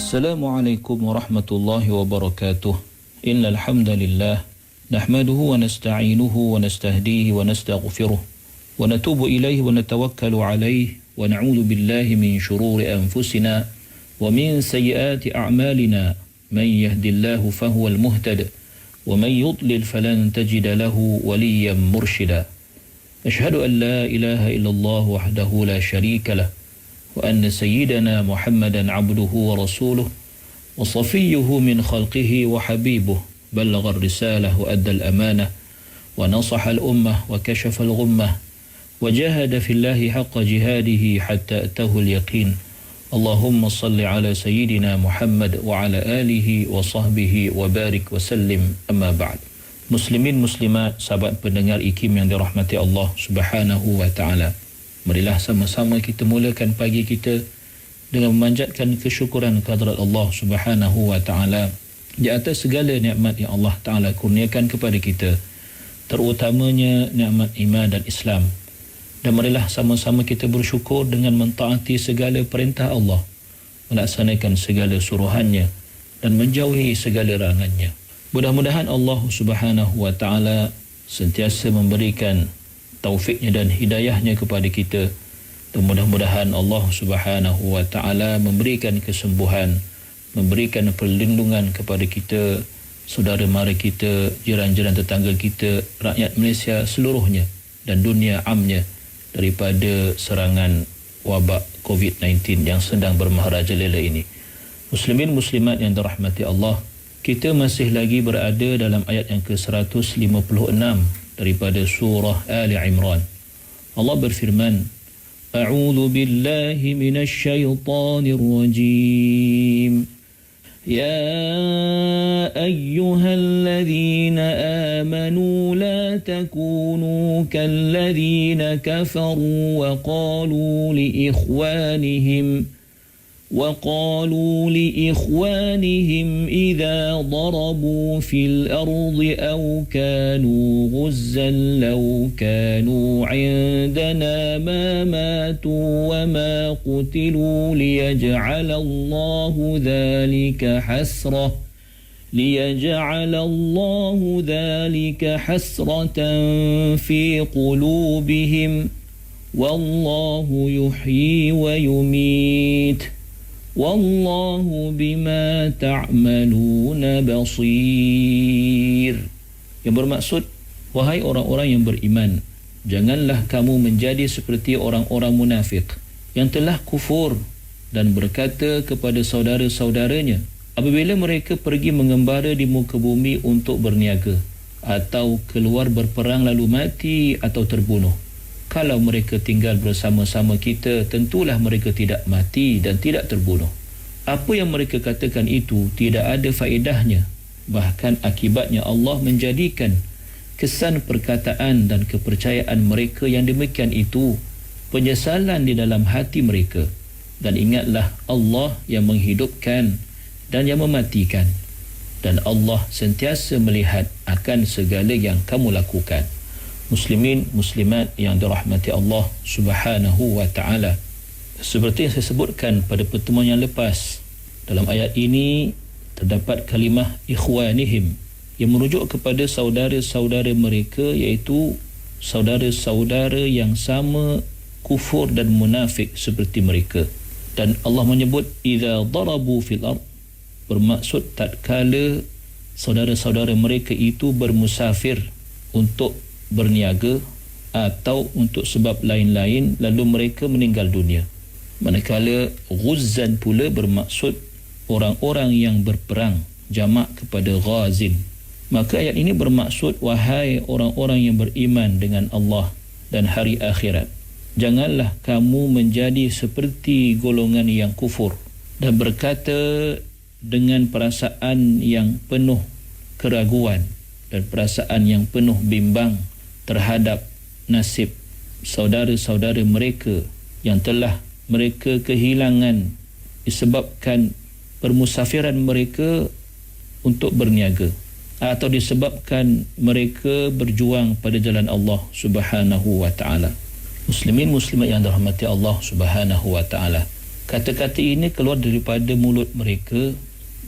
Assalamualaikum warahmatullahi wabarakatuh. Innal hamdalillah nahmaduhu wa nasta'inuhu wa nastahdihi wa nastaghfiruh wa natubu ilaihi wa natawakkalu alaihi wa na'udzu billahi min shururi anfusina wa min sayyiati a'malina. Man yahdihillahu fahuwal muhtadi wa man yudlil falan tajida lahu waliyyan murshida. Ashhadu an la ilaha illallah wahdahu la syarika lah wa anna sayyidana Muhammadan abduhu wa rasuluh wa safiyyuhu min khalqihi wa habibuh ballagha ar-risalah wa adda al-amanah wa nasaha al-ummah wa kashafa al-ghummah wa jahada fillahi haqqa jihadihi hatta atahu al-yaqin. Allahumma salli ala sayyidina Muhammad wa ala alihi wa sahbihi wa barik wa sallim, amma ba'd. Muslimin muslimat, sahabat pendengar IKIM yang dirahmati Allah Subhanahu wa taala. Marilah sama-sama kita mulakan pagi kita dengan memanjatkan kesyukuran kehadrat Allah Subhanahu wa taala di atas segala nikmat yang Allah taala kurniakan kepada kita, terutamanya nikmat iman dan Islam. Dan marilah sama-sama kita bersyukur dengan mentaati segala perintah Allah, melaksanakan segala suruhannya dan menjauhi segala larangannya. Mudah-mudahan Allah Subhanahu wa taala sentiasa memberikan taufiknya dan hidayahnya kepada kita, dan mudah-mudahan Allah Subhanahu wa taala memberikan kesembuhan, memberikan perlindungan kepada kita, saudara mara kita, jiran-jiran tetangga kita, rakyat Malaysia seluruhnya dan dunia amnya daripada serangan wabak COVID-19 yang sedang bermaharajalela ini. Muslimin muslimat yang dirahmati Allah, kita masih lagi berada dalam ayat yang ke-156 daripada surah Ali Imran. Allah berfirman, A'udzu billahi minasy syaithanir rajim. Ya ayyuhalladzina amanu la takunu kalladzina kafaru wa qalu li إخوانهم إذا ضربوا في الأرض أو كانوا غزا لو كانوا عندنا ما ماتوا وما قتلوا ليجعل الله ذلك حسرة في قلوبهم والله يحيي ويميت Wallahu bima ta'maluna basir. Yang bermaksud, wahai orang-orang yang beriman, janganlah kamu menjadi seperti orang-orang munafik yang telah kufur dan berkata kepada saudara-saudaranya apabila mereka pergi mengembara di muka bumi untuk berniaga atau keluar berperang lalu mati atau terbunuh, kalau mereka tinggal bersama-sama kita, tentulah mereka tidak mati dan tidak terbunuh. Apa yang mereka katakan itu tidak ada faedahnya. Bahkan akibatnya Allah menjadikan kesan perkataan dan kepercayaan mereka yang demikian itu penyesalan di dalam hati mereka. Dan ingatlah Allah yang menghidupkan dan yang mematikan. Dan Allah sentiasa melihat akan segala yang kamu lakukan. Muslimin muslimat yang dirahmati Allah Subhanahu wa taala, seperti yang saya sebutkan pada pertemuan yang lepas, dalam ayat ini terdapat kalimah ikhwanihim yang merujuk kepada saudara-saudara mereka, iaitu saudara-saudara yang sama kufur dan munafik seperti mereka. Dan Allah menyebut idza darabu fil ard, bermaksud tatkala saudara-saudara mereka itu bermusafir untuk berniaga atau untuk sebab lain-lain lalu mereka meninggal dunia. Manakala ghuzzan pula bermaksud orang-orang yang berperang, jamak kepada ghazin. Maka ayat ini bermaksud, wahai orang-orang yang beriman dengan Allah dan hari akhirat, janganlah kamu menjadi seperti golongan yang kufur dan berkata dengan perasaan yang penuh keraguan dan perasaan yang penuh bimbang terhadap nasib saudara-saudara mereka yang telah mereka kehilangan disebabkan permusafiran mereka untuk berniaga atau disebabkan mereka berjuang pada jalan Allah Subhanahu wa taala. Muslimin muslimat yang dirahmati Allah Subhanahu wa taala, Kata-kata ini keluar daripada mulut mereka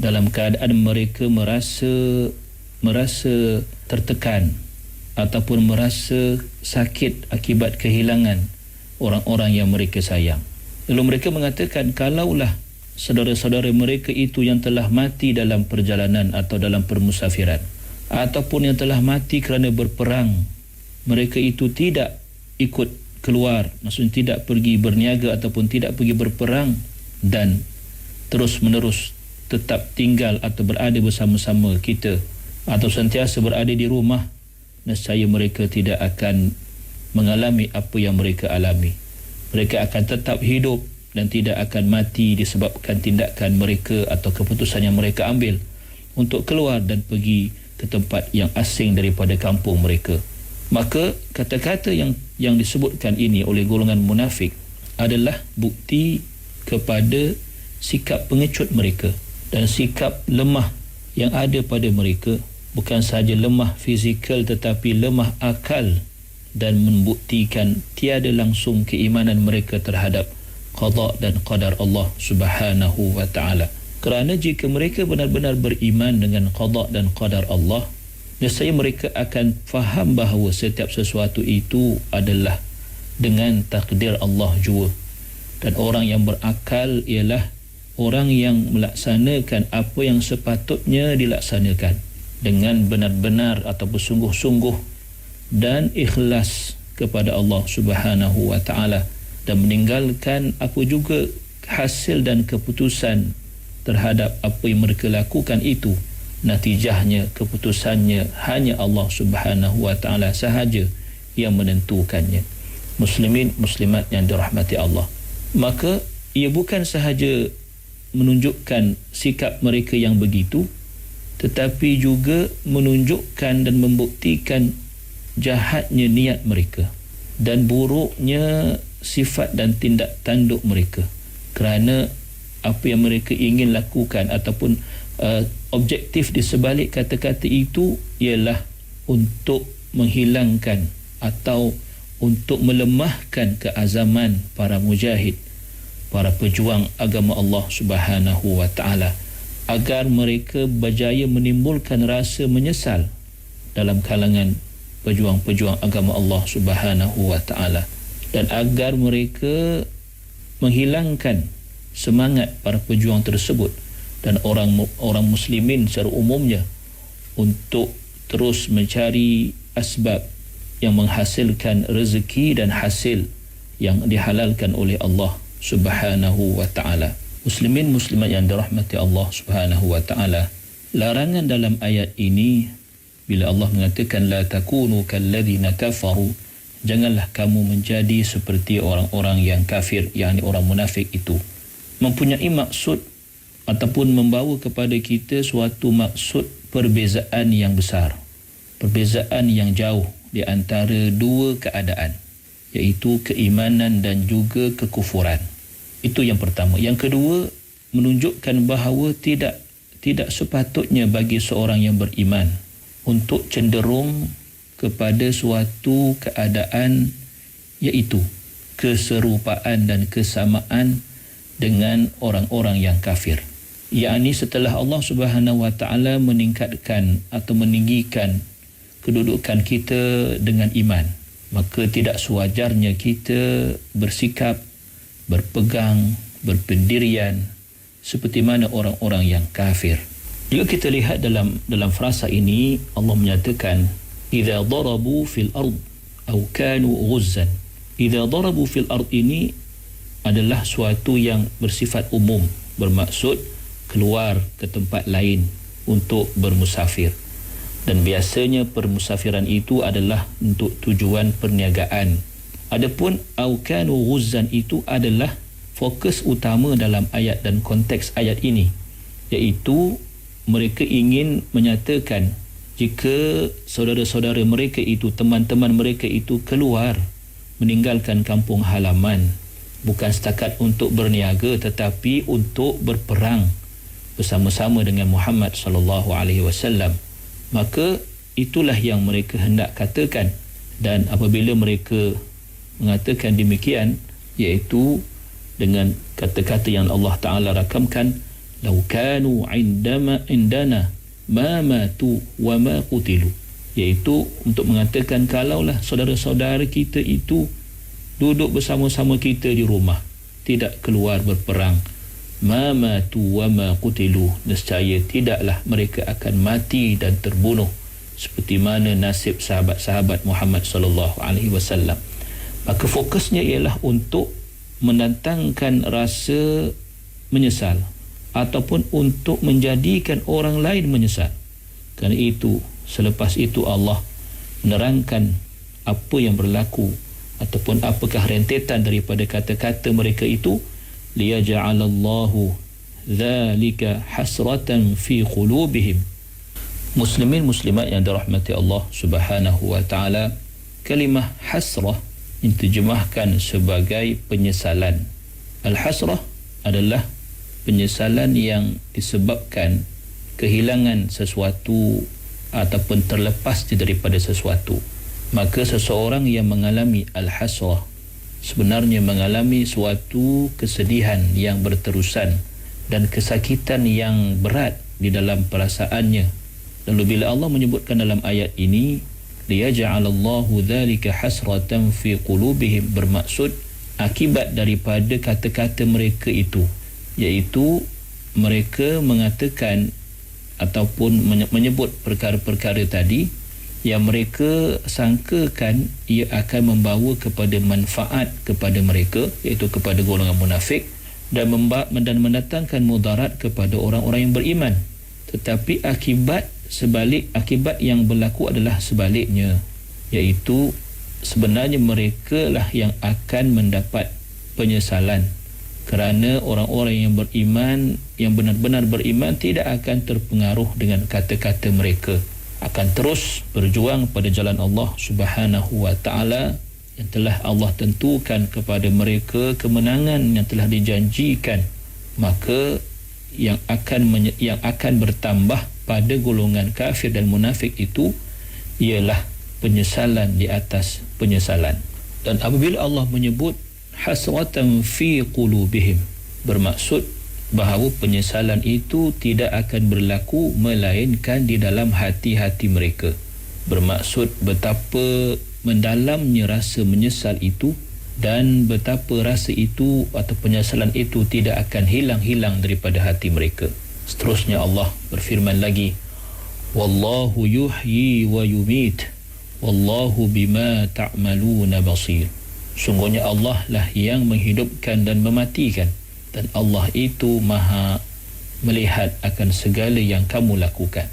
dalam keadaan mereka merasa tertekan ataupun merasa sakit akibat kehilangan orang-orang yang mereka sayang. Lalu mereka mengatakan, kalaulah saudara-saudara mereka itu yang telah mati dalam perjalanan atau dalam permusafiran, ataupun yang telah mati kerana berperang, mereka itu tidak ikut keluar, maksudnya tidak pergi berniaga ataupun tidak pergi berperang dan terus menerus tetap tinggal atau berada bersama-sama kita atau sentiasa berada di rumah, nescaya mereka tidak akan mengalami apa yang mereka alami. Mereka akan tetap hidup dan tidak akan mati disebabkan tindakan mereka atau keputusan yang mereka ambil untuk keluar dan pergi ke tempat yang asing daripada kampung mereka. Maka kata-kata yang disebutkan ini oleh golongan munafik adalah bukti kepada sikap pengecut mereka dan sikap lemah yang ada pada mereka, bukan sahaja lemah fizikal tetapi lemah akal, dan membuktikan tiada langsung keimanan mereka terhadap qada dan qadar Allah Subhanahu wa taala. Kerana jika mereka benar-benar beriman dengan qada dan qadar Allah, nescaya mereka akan faham bahawa setiap sesuatu itu adalah dengan takdir Allah jua. Dan orang yang berakal ialah orang yang melaksanakan apa yang sepatutnya dilaksanakan dengan benar-benar atau bersungguh-sungguh dan ikhlas kepada Allah Subhanahu wa taala, dan meninggalkan apa juga hasil dan keputusan terhadap apa yang mereka lakukan itu. Natijahnya, keputusannya hanya Allah Subhanahu wa taala sahaja yang menentukannya. Muslimin muslimat yang dirahmati Allah, maka ia bukan sahaja menunjukkan sikap mereka yang begitu, tetapi juga menunjukkan dan membuktikan jahatnya niat mereka dan buruknya sifat dan tindak tanduk mereka. Kerana apa yang mereka ingin lakukan ataupun objektif di sebalik kata-kata itu ialah untuk menghilangkan atau untuk melemahkan keazaman para mujahid, para pejuang agama Allah Subhanahu wa taala, agar mereka berjaya menimbulkan rasa menyesal dalam kalangan pejuang-pejuang agama Allah Subhanahu wa taala, dan agar mereka menghilangkan semangat para pejuang tersebut dan orang muslimin secara umumnya untuk terus mencari asbab yang menghasilkan rezeki dan hasil yang dihalalkan oleh Allah Subhanahu wa taala. Muslimin muslimat yang dirahmati Allah Subhanahu wa taala, larangan dalam ayat ini bila Allah mengatakan la takunu kalladzina kafaru, janganlah kamu menjadi seperti orang-orang yang kafir, yakni orang munafik itu, mempunyai maksud ataupun membawa kepada kita suatu maksud perbezaan yang besar, perbezaan yang jauh di antara dua keadaan, iaitu keimanan dan juga kekufuran. Itu yang pertama. Yang kedua, menunjukkan bahawa tidak sepatutnya bagi seorang yang beriman untuk cenderung kepada suatu keadaan, iaitu keserupaan dan kesamaan dengan orang-orang yang kafir. Yakni setelah Allah Subhanahu wa taala meningkatkan atau meninggikan kedudukan kita dengan iman, maka tidak sewajarnya kita bersikap, berpegang, berpendirian seperti mana orang-orang yang kafir. Jika kita lihat dalam frasa ini, Allah menyatakan idza darabu fil ard aw kanu ghuzzan. Idza darabu fil ard ini adalah suatu yang bersifat umum, bermaksud keluar ke tempat lain untuk bermusafir. Dan biasanya permusafiran itu adalah untuk tujuan perniagaan. Adapun aukanu ghuzzan itu adalah fokus utama dalam ayat dan konteks ayat ini, iaitu mereka ingin menyatakan jika saudara-saudara mereka itu, teman-teman mereka itu keluar meninggalkan kampung halaman, bukan setakat untuk berniaga tetapi untuk berperang bersama-sama dengan Muhammad sallallahu alaihi wasallam, maka itulah yang mereka hendak katakan. Dan apabila mereka mengatakan demikian, iaitu dengan kata-kata yang Allah Ta'ala rakamkan, law kanu indana ma matu wa ma qutilu, iaitu untuk mengatakan kalaulah saudara-saudara kita itu duduk bersama-sama kita di rumah, tidak keluar berperang, ma matu wa ma qutilu, nescaya tidaklah mereka akan mati dan terbunuh seperti mana nasib sahabat-sahabat Muhammad sallallahu alaihi wasallam. Maka fokusnya ialah untuk mendatangkan rasa menyesal ataupun untuk menjadikan orang lain menyesal. Kerana itu, selepas itu Allah menerangkan apa yang berlaku ataupun apakah rentetan daripada kata-kata mereka itu, liyaj'alallahu dzalika hasratan fi qulubihim. Muslimin muslimat yang dirahmati Allah Subhanahu wa taala, kalimah hasrah diterjemahkan sebagai penyesalan. Al-hasrah adalah penyesalan yang disebabkan kehilangan sesuatu ataupun terlepas daripada sesuatu. Maka seseorang yang mengalami al-hasrah sebenarnya mengalami suatu kesedihan yang berterusan dan kesakitan yang berat di dalam perasaannya. Lalu bila Allah menyebutkan dalam ayat ini, liyaj'alallahu dzalika hasratan fi qulubihim, bermaksud akibat daripada kata-kata mereka itu, iaitu mereka mengatakan ataupun menyebut perkara-perkara tadi yang mereka sangkakan ia akan membawa kepada manfaat kepada mereka, iaitu kepada golongan munafik, dan mendatangkan mudarat kepada orang-orang yang beriman. Tetapi akibat yang berlaku adalah sebaliknya, iaitu sebenarnya mereka lah yang akan mendapat penyesalan, kerana orang-orang yang beriman, yang benar-benar beriman, tidak akan terpengaruh dengan kata-kata mereka, akan terus berjuang pada jalan Allah Subhanahu wa taala yang telah Allah tentukan kepada mereka kemenangan yang telah dijanjikan. Maka yang akan bertambah pada golongan kafir dan munafik itu ialah penyesalan di atas penyesalan. Dan apabila Allah menyebut hasratan fi qulubihim, bermaksud bahawa penyesalan itu tidak akan berlaku melainkan di dalam hati-hati mereka. Bermaksud betapa mendalamnya rasa menyesal itu, dan betapa rasa itu atau penyesalan itu tidak akan hilang-hilang daripada hati mereka. Seterusnya Allah berfirman lagi, wallahu yuhyi wa yumit wallahu bima ta'maluna basir. Sungguhnya Allah lah yang menghidupkan dan mematikan, dan Allah itu maha melihat akan segala yang kamu lakukan.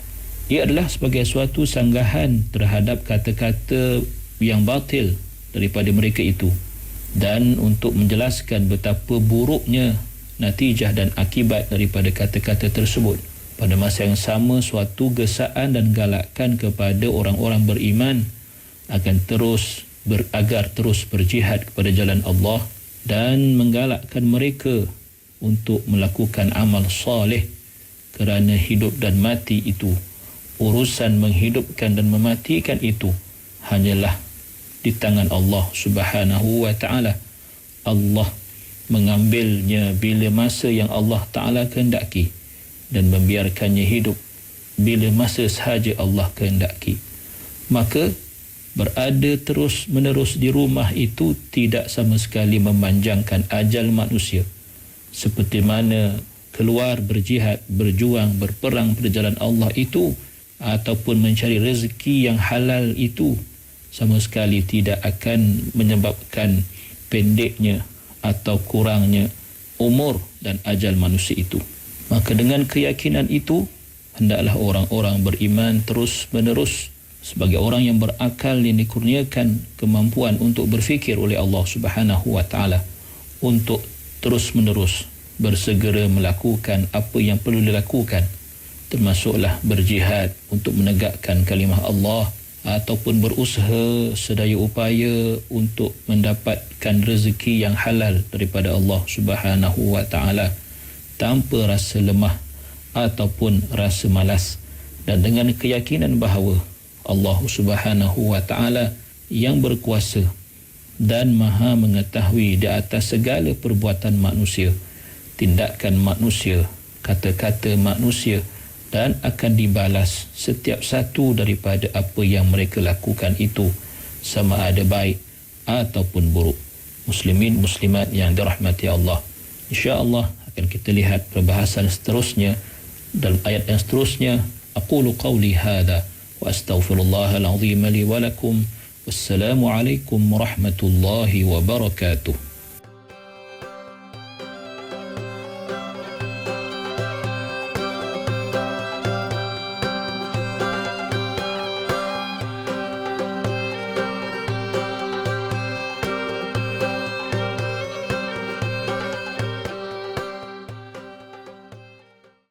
Ia adalah sebagai suatu sanggahan terhadap kata-kata yang batil daripada mereka itu, dan untuk menjelaskan betapa buruknya natijah dan akibat daripada kata-kata tersebut. Pada masa yang sama, suatu gesaan dan galakan kepada orang-orang beriman akan agar terus berjihad kepada jalan Allah, dan menggalakkan mereka untuk melakukan amal soleh, kerana hidup dan mati itu, urusan menghidupkan dan mematikan itu hanyalah di tangan Allah Subhanahu wa taala. Allah mengambilnya bila masa yang Allah Ta'ala kehendaki, dan membiarkannya hidup bila masa sahaja Allah kehendaki. Maka berada terus menerus di rumah itu tidak sama sekali memanjangkan ajal manusia, seperti mana keluar berjihad, berjuang, berperang pada jalan Allah itu ataupun mencari rezeki yang halal itu sama sekali tidak akan menyebabkan pendeknya atau kurangnya umur dan ajal manusia itu. Maka dengan keyakinan itu, hendaklah orang-orang beriman terus menerus sebagai orang yang berakal yang dikurniakan kemampuan untuk berfikir oleh Allah Subhanahu wa taala, untuk terus menerus bersegera melakukan apa yang perlu dilakukan, termasuklah berjihad untuk menegakkan kalimah Allah, ataupun berusaha sedaya upaya untuk mendapatkan rezeki yang halal daripada Allah Subhanahu wa taala tanpa rasa lemah ataupun rasa malas, dan dengan keyakinan bahawa Allah Subhanahu wa taala yang berkuasa dan maha mengetahui di atas segala perbuatan manusia, tindakan manusia, kata-kata manusia, dan akan dibalas setiap satu daripada apa yang mereka lakukan itu, sama ada baik ataupun buruk. Muslimin muslimat yang dirahmati Allah, insya-Allah akan kita lihat perbahasan seterusnya dalam ayat yang seterusnya. Aqulu qawli hadha wa astaghfirullahal azim li wa lakum. Wassalamu alaikum warahmatullahi wabarakatuh.